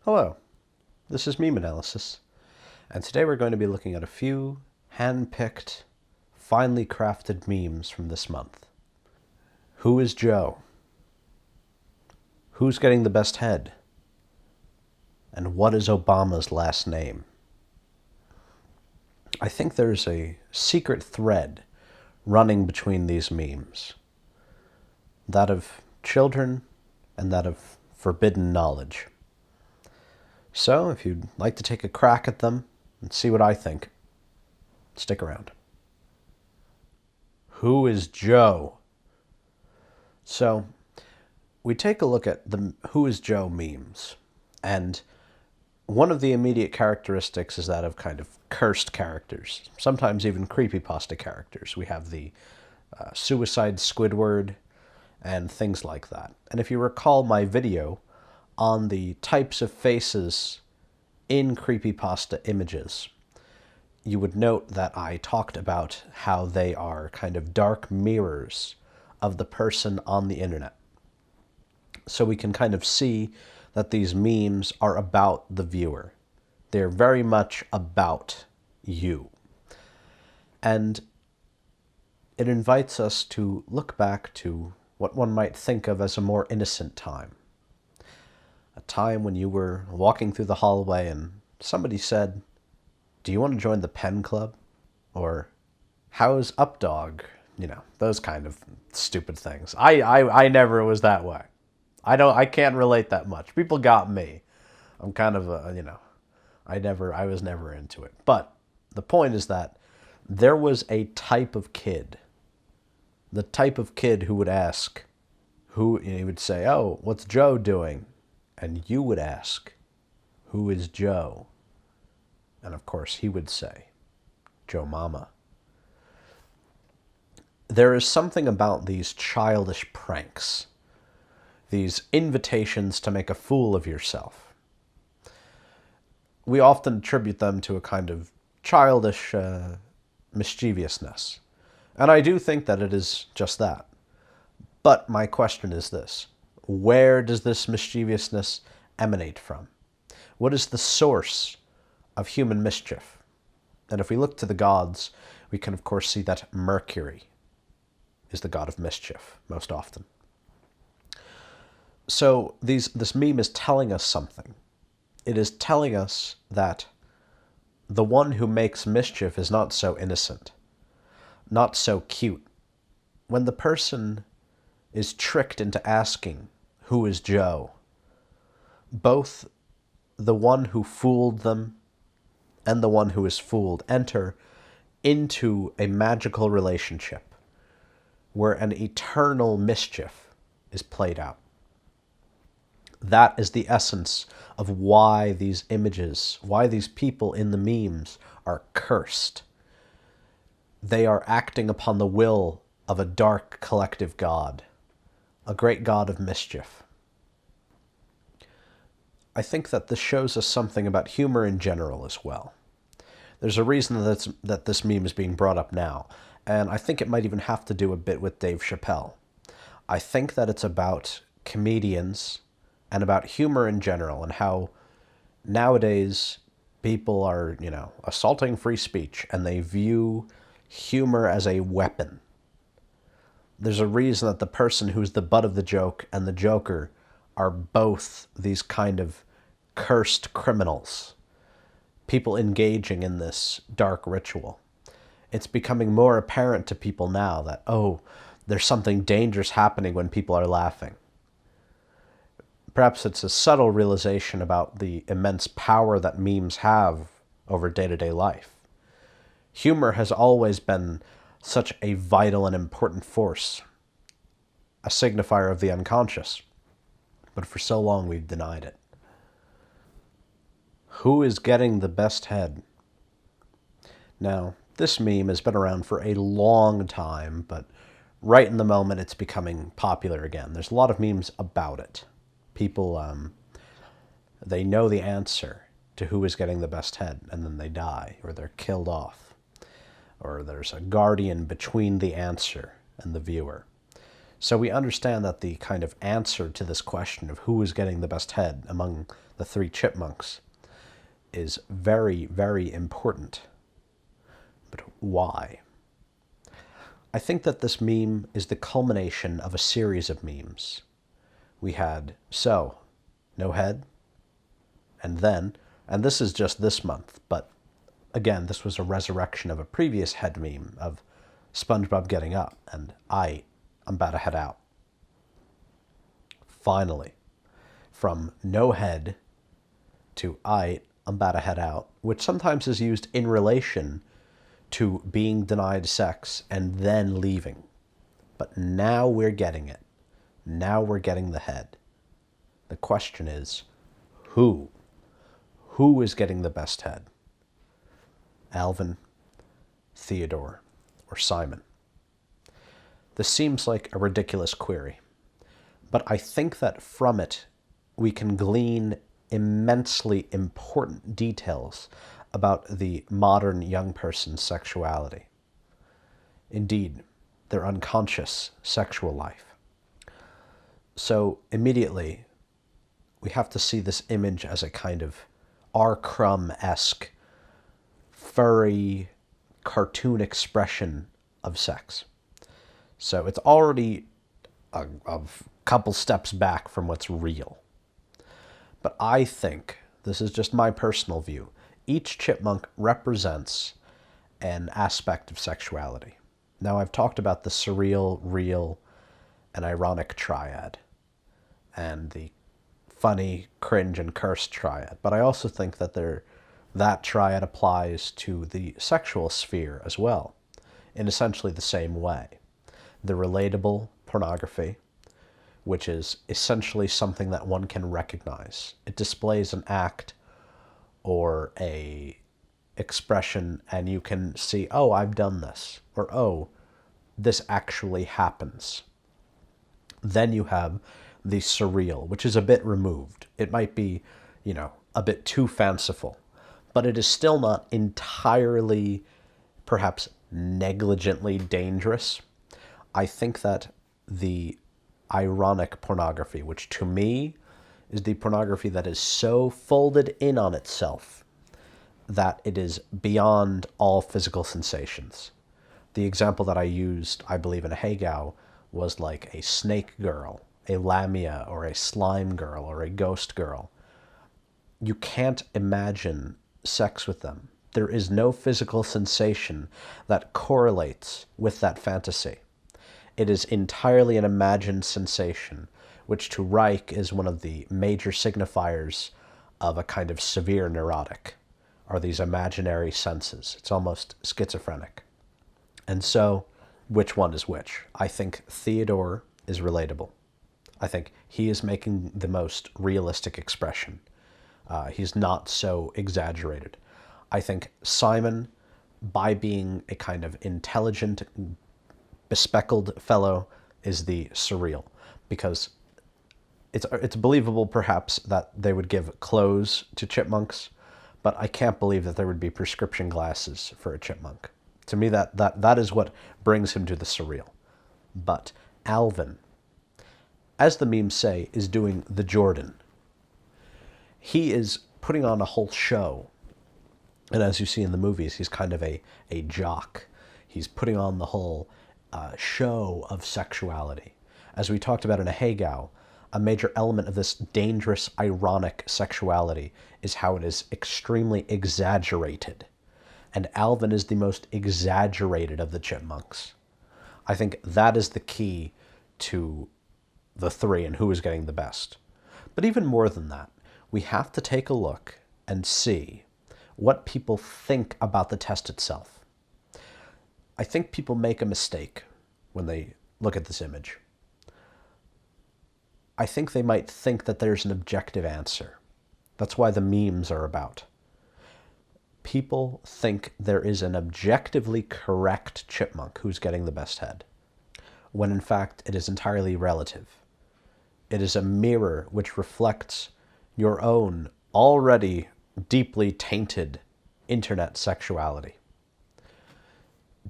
Hello, this is MemeAnalysis, and today we're going to be looking at a few hand-picked, finely crafted memes from this month. Who is Joe? Who's getting the best head? And what is Obama's last name? I think there's a secret thread running between these memes, that of children and that of forbidden knowledge. So, if you'd like to take a crack at them and see what I think, stick around. Who is Joe? So, we take a look at the Who is Joe memes, and one of the immediate characteristics is that of kind of cursed characters, sometimes even creepypasta characters. We have the suicide Squidward and things like that. And if you recall my video on the types of faces in creepypasta images, you would note that I talked about how they are kind of dark mirrors of the person on the internet. So we can kind of see that these memes are about the viewer. They're very much about you. And it invites us to look back to what one might think of as a more innocent time. A time when you were walking through the hallway and somebody said, "Do you want to join the pen club?" Or, "How's up, dog?" You know, those kind of stupid things. I never was that way. I can't relate that much. People got me. I'm kind of I was never into it. But the point is that there was a type of kid. The type of kid who would ask, he would say, "Oh, what's Joe doing?" And you would ask, "Who is Joe?" And of course he would say, "Joe Mama." There is something about these childish pranks, these invitations to make a fool of yourself. We often attribute them to a kind of childish mischievousness. And I do think that it is just that. But my question is this: where does this mischievousness emanate from? What is the source of human mischief? And if we look to the gods, we can of course see that Mercury is the god of mischief most often. So this meme is telling us something. It is telling us that the one who makes mischief is not so innocent, not so cute. When the person is tricked into asking, "Who is Joe?" both the one who fooled them and the one who is fooled enter into a magical relationship where an eternal mischief is played out. That is the essence of why these images, why these people in the memes are cursed. They are acting upon the will of a dark collective god, a great god of mischief. I think that this shows us something about humor in general as well. There's a reason that this meme is being brought up now, and I think it might even have to do a bit with Dave Chappelle. I think that it's about comedians and about humor in general, and how nowadays people are, assaulting free speech, and they view humor as a weapon. There's a reason that the person who's the butt of the joke and the joker are both these kind of cursed criminals, people engaging in this dark ritual. It's becoming more apparent to people now that, oh, there's something dangerous happening when people are laughing. Perhaps it's a subtle realization about the immense power that memes have over day-to-day life. Humor has always been such a vital and important force, a signifier of the unconscious, but for so long we've denied it. Who is getting the best head? Now, this meme has been around for a long time, but right in the moment it's becoming popular again. There's a lot of memes about it. People, they know the answer to who is getting the best head, and then they die, or they're killed off, or there's a guardian between the answer and the viewer. So we understand that the kind of answer to this question of who is getting the best head among the three chipmunks is very, very important. But why? I think that this meme is the culmination of a series of memes. We had, so, no head, and then, and this is just this month, but again, this was a resurrection of a previous head meme of SpongeBob getting up, and I'm about to head out. Finally, from no head to I'm about to head out, which sometimes is used in relation to being denied sex and then leaving. But now we're getting it. Now we're getting the head. The question is, who? Who is getting the best head? Alvin, Theodore, or Simon? This seems like a ridiculous query, but I think that from it we can glean immensely important details about the modern young person's sexuality. Indeed, their unconscious sexual life. So immediately, we have to see this image as a kind of R. Crumb-esque, furry, cartoon expression of sex. So it's already a couple steps back from what's real. But I think, this is just my personal view, each chipmunk represents an aspect of sexuality. Now, I've talked about the surreal, real, and ironic triad, and the funny, cringe, and cursed triad. But I also think that that triad applies to the sexual sphere as well, in essentially the same way. The relatable pornography, which is essentially something that one can recognize. It displays an act or a expression, and you can see, oh, I've done this, or oh, this actually happens. Then you have the surreal, which is a bit removed. It might be, a bit too fanciful, but it is still not entirely, perhaps negligently dangerous. I think that the ironic pornography, which to me is the pornography that is so folded in on itself that it is beyond all physical sensations. The example that I used, I believe, in a Hagao was like a snake girl, a lamia, or a slime girl, or a ghost girl. You can't imagine sex with them. There is no physical sensation that correlates with that fantasy. It is entirely an imagined sensation, which to Reich is one of the major signifiers of a kind of severe neurotic, are these imaginary senses. It's almost schizophrenic. And so, which one is which? I think Theodore is relatable. I think he is making the most realistic expression. He's not so exaggerated. I think Simon, by being a kind of intelligent, bespectacled fellow, is the surreal, because it's believable perhaps that they would give clothes to chipmunks, but I can't believe that there would be prescription glasses for a chipmunk. To me, that is what brings him to the surreal. But Alvin, as the memes say, is doing the Jordan. He is putting on a whole show. And as you see in the movies, he's kind of a jock. He's putting on the whole show of sexuality. As we talked about in a Hagao, a major element of this dangerous, ironic sexuality is how it is extremely exaggerated. And Alvin is the most exaggerated of the chipmunks. I think that is the key to the three and who is getting the best. But even more than that, we have to take a look and see what people think about the test itself. I think people make a mistake when they look at this image. I think they might think that there's an objective answer. That's why the memes are about. People think there is an objectively correct chipmunk who's getting the best head, when in fact it is entirely relative. It is a mirror which reflects your own already deeply tainted internet sexuality.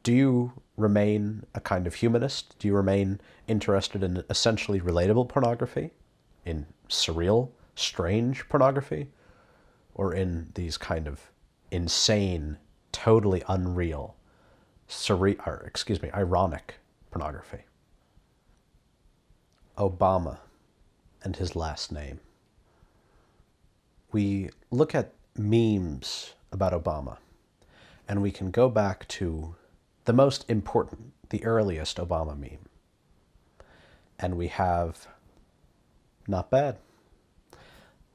Do you remain a kind of humanist? Do you remain interested in essentially relatable pornography, in surreal, strange pornography, or in these kind of insane, totally unreal, ironic pornography? Obama and his last name. We look at memes about Obama, and we can go back to the most important, the earliest Obama meme. And we have "not bad."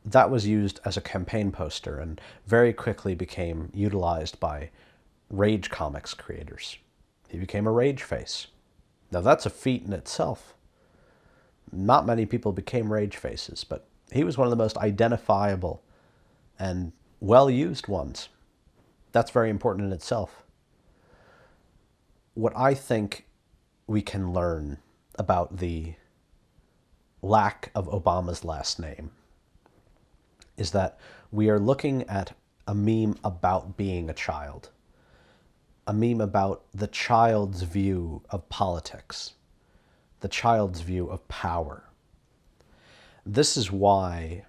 That was used as a campaign poster and very quickly became utilized by rage comics creators. He became a rage face. Now that's a feat in itself. Not many people became rage faces, but he was one of the most identifiable and well-used ones. That's very important in itself. What I think we can learn about the lack of Obama's last name is that we are looking at a meme about being a child, a meme about the child's view of politics, the child's view of power. This is why,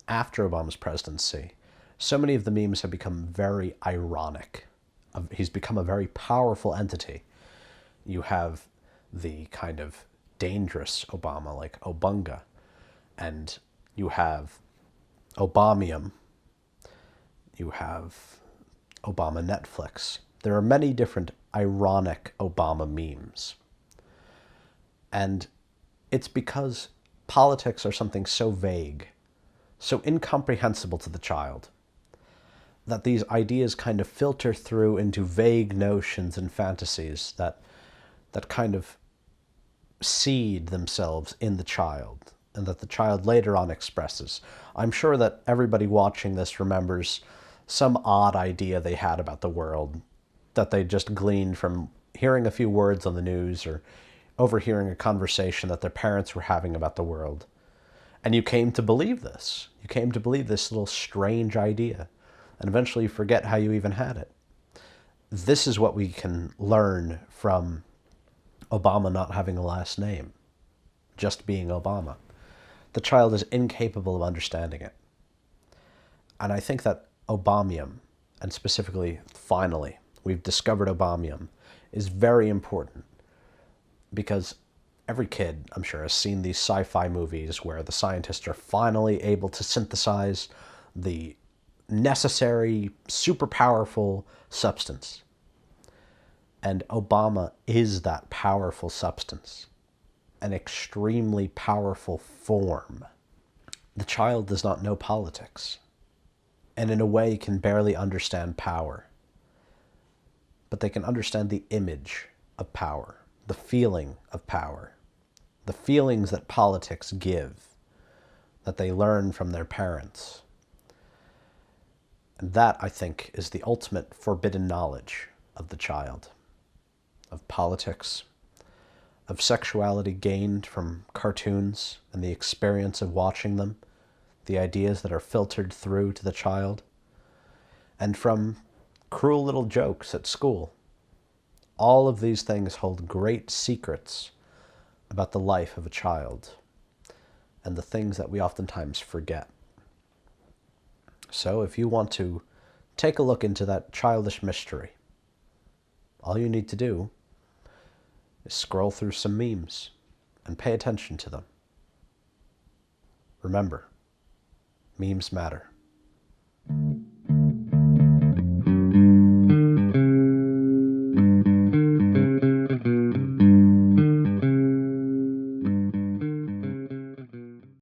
after Obama's presidency, so many of the memes have become very ironic. He's become a very powerful entity. You have the kind of dangerous Obama, like Obunga, and you have Obamium, you have Obama Netflix. There are many different ironic Obama memes. And it's because politics are something so vague, so incomprehensible to the child, that these ideas kind of filter through into vague notions and fantasies that kind of seed themselves in the child, and that the child later on expresses. I'm sure that everybody watching this remembers some odd idea they had about the world that they just gleaned from hearing a few words on the news or overhearing a conversation that their parents were having about the world. And you came to believe this. You came to believe this little strange idea, and eventually you forget how you even had it. This is what we can learn from Obama not having a last name, just being Obama. The child is incapable of understanding it. And I think that Obamium, and specifically, finally, we've discovered Obamium, is very important because every kid, I'm sure, has seen these sci-fi movies where the scientists are finally able to synthesize the necessary, super powerful substance. And Obama is that powerful substance, an extremely powerful form. The child does not know politics, and in a way can barely understand power. But they can understand the image of power, the feeling of power, the feelings that politics give, that they learn from their parents. And that, I think, is the ultimate forbidden knowledge of the child, of politics, of sexuality gained from cartoons and the experience of watching them, the ideas that are filtered through to the child, and from cruel little jokes at school. All of these things hold great secrets about the life of a child and the things that we oftentimes forget. So if you want to take a look into that childish mystery, all you need to do is scroll through some memes and pay attention to them. Remember, memes matter.